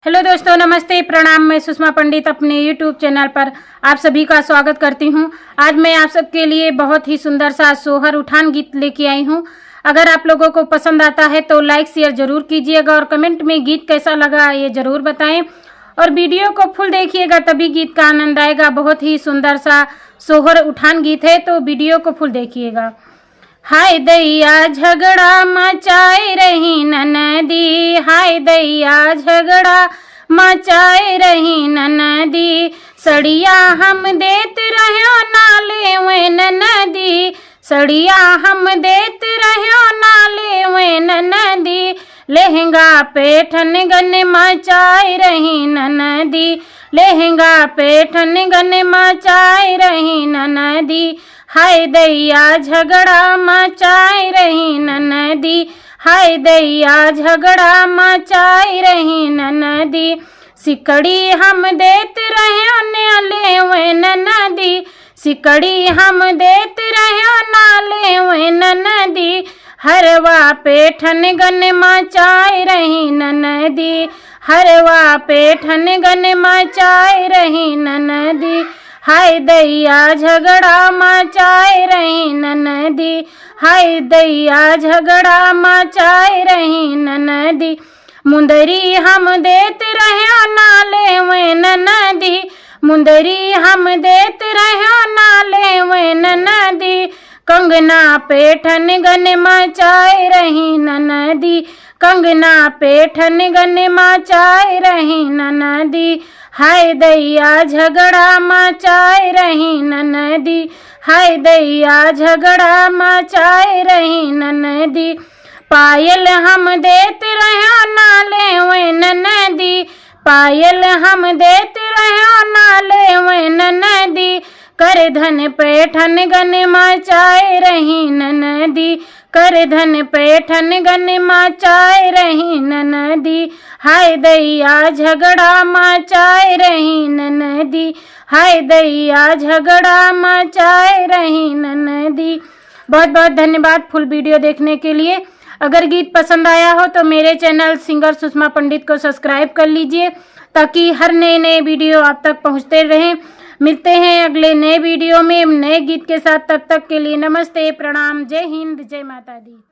Hello दोस्तों, नमस्ते, प्रणाम। मैं सुषमा पंडित अपने यूट्यूब चैनल पर आप सभी का स्वागत करती हूं। आज मैं आप सबके लिए बहुत ही सुंदर सा सोहर उठान गीत लेके आई हूं। अगर आप लोगों को पसंद आता है तो लाइक शेयर जरूर कीजिएगा और कमेंट में गीत कैसा लगा ये जरूर बताएं और वीडियो को फुल देखिएगा, तभी गीत का आनंद आएगा। बहुत ही सुंदर सा सोहर उठान गीत है, तो वीडियो को फुल देखिएगा। हाय दैया झगड़ा मचाए रही ननदी, हाय दैया झगड़ा मचाए रही ननदी, सड़िया हम देत रहो नाले वे ननदी, सड़िया हम देत रहो नाले वे ननदी, लहंगा पेठन गन मचाए रही ननदी, लहंगा पेठन गन मचाए रही ननदी, हाय दैया झगड़ा मचाए रही ननदी, हाय दैया झगड़ा मचाए रही ननदी, सिकड़ी हम देत रहे नाले वे ननदी, सिकड़ी हम देत रहे नाले वे ननदी, हरवा पेठन गन मचाए रही ननदी, हरवा पेठन गन मचाए रही ननदी, हाय दैया झगड़ा मचाए रही ननदी, हाय दैया झगड़ा मचाए रही ननदी, मुंदरी हम देत रहे नाले वे ननदी, मुंदरी हम देत रहे नाले वे ननदी, कंगना पेठन गन मचाए रही ननदी, कंगना पेठन गन मचाए रही ननदी, हाय दैया झगड़ा मचाए रही ननदी, हाय दैया झगड़ा मचाए रही ननदी, पायल हम देत रहे नाले वे ननदी, पायल हम देत रहे नाले वे ननदी, कर धन पेठन गन मचाए रही ननदी, कर धन पेठन गन मचाए रही ननदी, हाय दैया झगड़ा मचाए रही ननदी, हाय दैया झगड़ा मचाए रही ननदी। बहुत बहुत धन्यवाद फुल वीडियो देखने के लिए। अगर गीत पसंद आया हो तो मेरे चैनल सिंगर सुषमा पंडित को सब्सक्राइब कर लीजिए, ताकि हर नए वीडियो आप तक पहुंचते रहें। मिलते हैं अगले नए वीडियो में नए गीत के साथ। तब तक के लिए नमस्ते, प्रणाम, जय हिंद, जय माता दी।